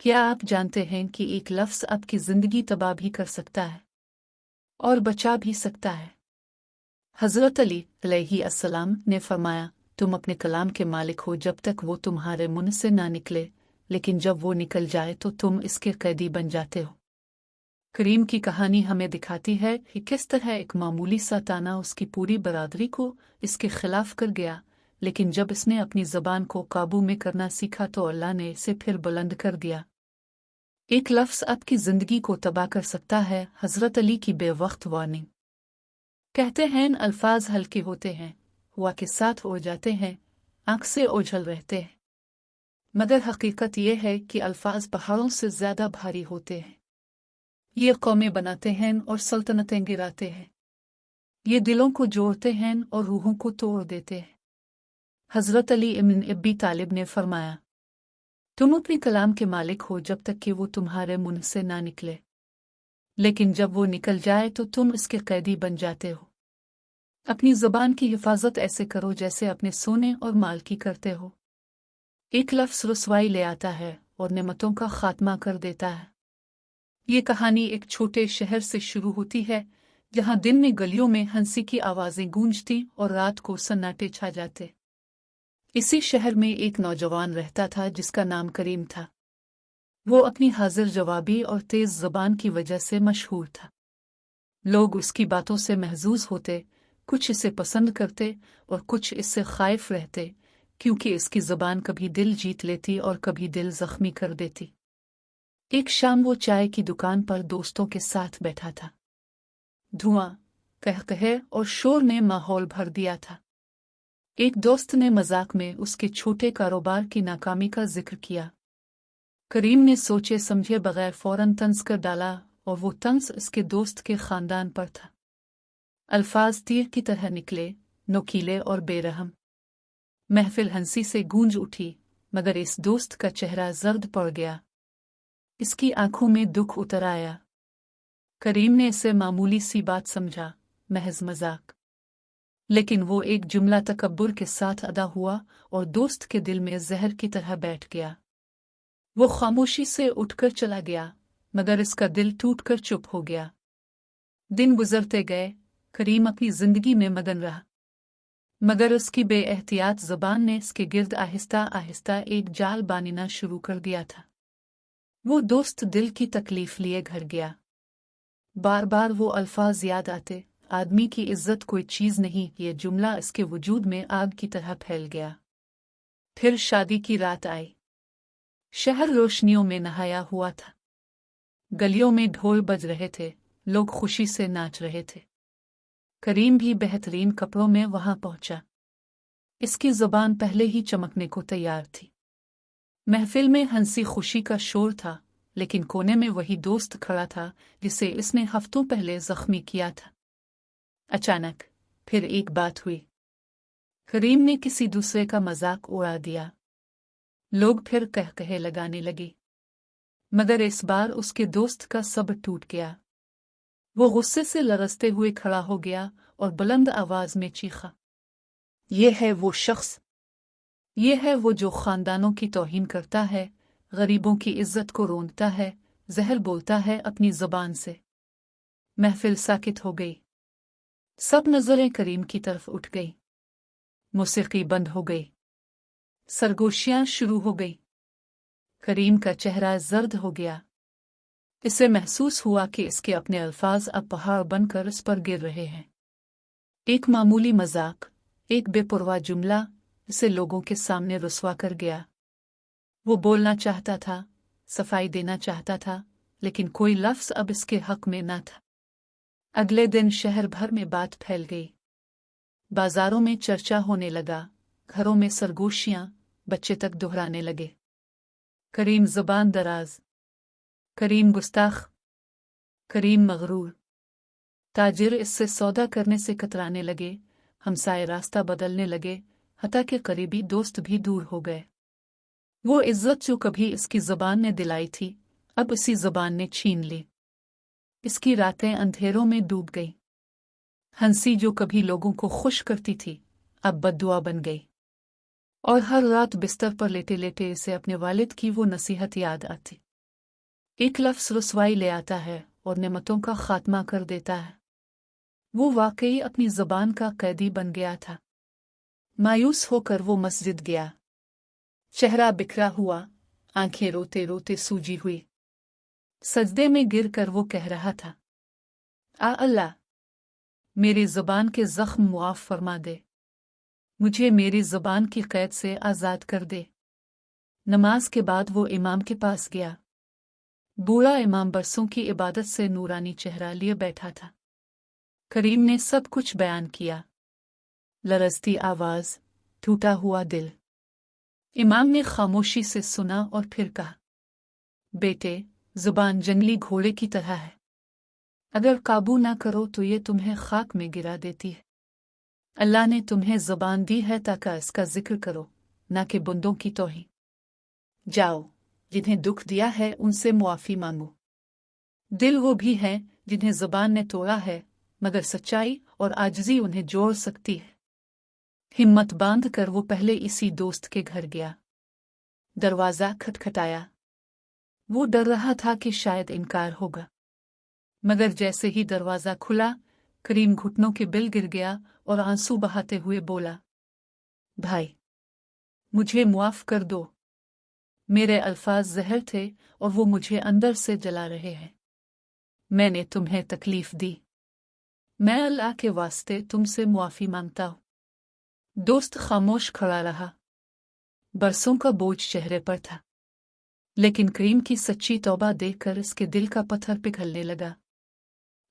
क्या आप जानते हैं कि एक लफ्ज़ आपकी ज़िंदगी तबाह भी कर सकता है और बचा भी सकता है। हज़रत अली अलैहिस्सलाम ने फरमाया, तुम अपने कलाम के मालिक हो जब तक वो तुम्हारे मुंह से ना निकले, लेकिन जब वो निकल जाए तो तुम इसके कैदी बन जाते हो। करीम की कहानी हमें दिखाती है कि किस तरह एक मामूली सा ताना उसकी पूरी बरादरी को इसके खिलाफ कर गया, लेकिन जब इसने अपनी ज़बान को काबू में करना सीखा तो अल्लाह ने इसे फिर बुलंद कर दिया। एक लफ्ज़ आपकी ज़िंदगी को तबाह कर सकता है। हज़रत अली की बेवक्त वार्निंग। कहते हैं अल्फाज हल्के होते हैं, हवा के साथ उड़ जाते हैं, आंख से ओझल रहते हैं, मगर हकीकत यह है कि अल्फाज पहाड़ों से ज़्यादा भारी होते हैं। ये कौमें बनाते हैं और सल्तनतें गिराते हैं। ये दिलों को जोड़ते हैं और रूहों को तोड़ देते हैं। हज़रत अली इब्न अबी तालिब ने फरमाया, तुम अपने कलाम के मालिक हो जब तक कि वो तुम्हारे मुंह से ना निकले, लेकिन जब वो निकल जाए तो तुम इसके कैदी बन जाते हो। अपनी ज़बान की हिफाजत ऐसे करो जैसे अपने सोने और माल की करते हो। एक लफ्ज़ रुसवाई ले आता है और नेमतों का खात्मा कर देता है। ये कहानी एक छोटे शहर से शुरू होती है, जहाँ दिन में गलियों में हंसी की आवाज़ें गूंजती और रात को सन्नाटे छा जाते। इसी शहर में एक नौजवान रहता था जिसका नाम करीम था। वो अपनी हाजिर जवाबी और तेज़ ज़बान की वजह से मशहूर था। लोग उसकी बातों से महजूज होते, कुछ इसे पसंद करते और कुछ इससे खाइफ रहते, क्योंकि इसकी ज़बान कभी दिल जीत लेती और कभी दिल ज़ख्मी कर देती। एक शाम वो चाय की दुकान पर दोस्तों के साथ बैठा था। धुआं, कहकहे और शोर ने माहौल भर दिया था। एक दोस्त ने मजाक में उसके छोटे कारोबार की नाकामी का जिक्र किया। करीम ने सोचे समझे बगैर फौरन तंज कर डाला और वो तंज इसके दोस्त के खानदान पर था। अल्फाज तीर की तरह निकले, नोकीले और बेरहम। महफिल हंसी से गूंज उठी, मगर इस दोस्त का चेहरा जर्द पड़ गया। इसकी आंखों में दुख उतर आया। करीम ने इसे मामूली सी बात समझा, महज मजाक, लेकिन वो एक जुमला तकब्बुर के साथ अदा हुआ और दोस्त के दिल में जहर की तरह बैठ गया। वो खामोशी से उठकर चला गया, मगर इसका दिल टूटकर चुप हो गया। दिन गुजरते गए, करीम अपनी जिंदगी में मगन रहा, मगर उसकी बेएहतियात ज़बान ने इसके गिर्द आहिस्ता आहिस्ता एक जाल बांधना शुरू कर दिया था। वो दोस्त दिल की तकलीफ लिए घर गया। बार बार वो अल्फाज याद आते, आदमी की इज्जत कोई चीज़ नहीं। ये जुमला इसके वजूद में आग की तरह फैल गया। फिर शादी की रात आई। शहर रोशनियों में नहाया हुआ था। गलियों में ढोल बज रहे थे, लोग खुशी से नाच रहे थे। करीम भी बेहतरीन कपड़ों में वहां पहुंचा। इसकी ज़ुबान पहले ही चमकने को तैयार थी। महफिल में हंसी खुशी का शोर था, लेकिन कोने में वही दोस्त खड़ा था जिसे इसने हफ्तों पहले जख्मी किया था। अचानक फिर एक बात हुई। करीम ने किसी दूसरे का मजाक उड़ा दिया। लोग फिर कहकहे लगाने लगे, मगर इस बार उसके दोस्त का सब्र टूट गया। वो गुस्से से लरजते हुए खड़ा हो गया और बुलंद आवाज में चीखा, ये है वो शख्स, ये है वो जो खानदानों की तौहीन करता है, गरीबों की इज्जत को रोंदता है, जहर बोलता है अपनी ज़ुबान से। महफिल साकित हो गई। सब नजरें करीम की तरफ उठ गई। मौसीकी बंद हो गई। सरगोशियां शुरू हो गई। करीम का चेहरा जर्द हो गया। इसे महसूस हुआ कि इसके अपने अल्फाज अब पहाड़ बनकर इस पर गिर रहे हैं। एक मामूली मजाक, एक बेपरवाह जुमला इसे लोगों के सामने रुसवा कर गया। वो बोलना चाहता था, सफाई देना चाहता था, लेकिन कोई लफ्ज़ अब इसके हक में न था। अगले दिन शहर भर में बात फैल गई। बाजारों में चर्चा होने लगा, घरों में सरगोशियां, बच्चे तक दोहराने लगे, करीम ज़ुबान दराज, करीम गुस्ताख, करीम मगरूर। ताजिर इससे सौदा करने से कतराने लगे, हमसाए रास्ता बदलने लगे, हत्ता के करीबी दोस्त भी दूर हो गए। वो इज्जत जो कभी इसकी ज़ुबान ने दिलाई थी, अब इसी ज़ुबान ने छीन ली। इसकी रातें अंधेरों में डूब गई। हंसी जो कभी लोगों को खुश करती थी, अब बद्दुआ बन गई। और हर रात बिस्तर पर लेटे लेटे इसे अपने वालिद की वो नसीहत याद आती, एक लफ्ज़ रुसवाई ले आता है और नेमतों का खात्मा कर देता है। वो वाकई अपनी ज़बान का कैदी बन गया था। मायूस होकर वो मस्जिद गया। चेहरा बिखरा हुआ, आंखें रोते रोते सूजी हुई। सजदे में गिरकर वो कह रहा था, आ अल्लाह, मेरी ज़बान के ज़ख्म मुआफ़ फरमा दे, मुझे मेरी ज़बान की क़ैद से आज़ाद कर दे। नमाज के बाद वो इमाम के पास गया। बूढ़ा इमाम बरसों की इबादत से नूरानी चेहरा लिए बैठा था। करीम ने सब कुछ बयान किया। लरजती आवाज़, टूटा हुआ दिल। इमाम ने खामोशी से सुना और फिर कहा, बेटे, ज़ुबान जंगली घोड़े की तरह है। अगर काबू ना करो तो ये तुम्हें खाक में गिरा देती है। अल्लाह ने तुम्हें ज़ुबान दी है ताकि इसका जिक्र करो, ना कि बंदों की तौहीन। जाओ, जिन्हें दुख दिया है उनसे मुआफ़ी मांगो। दिल वो भी हैं जिन्हें ज़ुबान ने तोड़ा है, मगर सच्चाई और आजिज़ी उन्हें जोड़ सकती है। हिम्मत बांध कर वो पहले इसी दोस्त के घर गया। दरवाज़ा खटखटाया। वो डर रहा था कि शायद इनकार होगा, मगर जैसे ही दरवाज़ा खुला, करीम घुटनों के बिल गिर गया और आंसू बहाते हुए बोला, भाई, मुझे मुआफ़ कर दो। मेरे अल्फाज जहर थे और वो मुझे अंदर से जला रहे हैं। मैंने तुम्हें तकलीफ़ दी। मैं अल्लाह के वास्ते तुमसे मुआफ़ी मांगता हूँ। दोस्त खामोश खड़ा रहा। बरसों का बोझ चेहरे पर था, लेकिन करीम की सच्ची तौबा देखकर इसके दिल का पत्थर पिघलने लगा।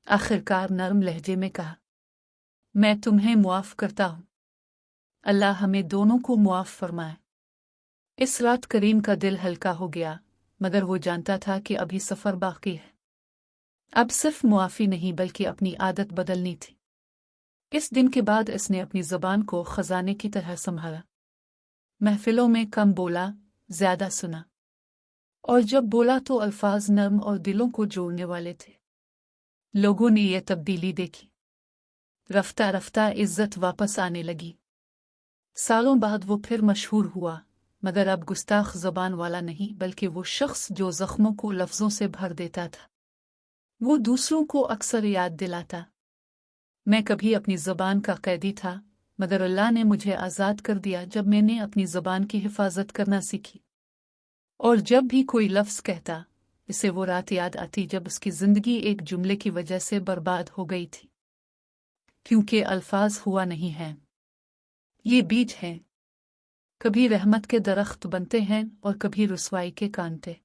आखिरकार नरम लहजे में कहा, मैं तुम्हें मुआफ़ करता हूँ। अल्लाह हमें दोनों को मुआफ़ फरमाए। इस रात करीम का दिल हल्का हो गया, मगर वो जानता था कि अभी सफ़र बाकी है। अब सिर्फ मुआफ़ी नहीं बल्कि अपनी आदत बदलनी थी। इस दिन के बाद इसने अपनी ज़बान को ख़जाने की तरह संभाला। महफ़िलों में कम बोला, ज़्यादा सुना, और जब बोला तो अल्फाज नर्म और दिलों को जोड़ने वाले थे। लोगों ने यह तब्दीली देखी। रफ्ता रफ्ता इज्जत वापस आने लगी। सालों बाद वो फिर मशहूर हुआ, मगर अब गुस्ताख ज़बान वाला नहीं, बल्कि वो शख्स जो ज़ख्मों को लफ्ज़ों से भर देता था। वो दूसरों को अक्सर याद दिलाता, मैं कभी अपनी ज़बान का कैदी था, मगर अल्लाह ने मुझे आज़ाद कर दिया जब मैंने अपनी ज़बान की हिफाजत करना सीखी। और जब भी कोई लफ्ज़ कहता, इसे वो रात याद आती जब उसकी ज़िंदगी एक जुमले की वजह से बर्बाद हो गई थी। क्योंकि अल्फाज हुआ नहीं हैं, ये बीज हैं। कभी रहमत के दरख्त बनते हैं और कभी रुसवाई के कांटे।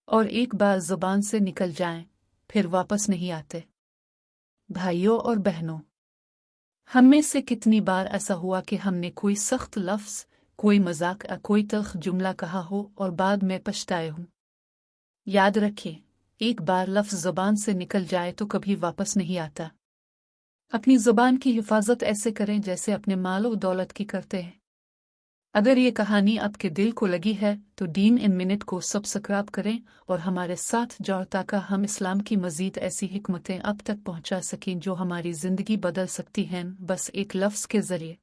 और एक बार ज़ुबान से निकल जाएं, फिर वापस नहीं आते। भाइयों और बहनों, हम में से कितनी बार ऐसा हुआ कि हमने कोई सख्त लफ्ज़, कोई मजाक या कोई तल्ख जुमला कहा हो और बाद में पछताए हों। याद रखें, एक बार लफ्ज़ ज़ुबान से निकल जाए तो कभी वापस नहीं आता। अपनी ज़ुबान की हिफाजत ऐसे करें जैसे अपने माल और दौलत की करते हैं। अगर ये कहानी आपके दिल को लगी है तो डीन इन मिनट को सब्सक्राइब करें और हमारे साथ जोड़ें ताकि हम इस्लाम की मज़ीद ऐसी हिकमतें आप तक पहुंचा सकें जो हमारी ज़िंदगी बदल सकती हैं, बस एक लफ्ज़ के ज़रिए।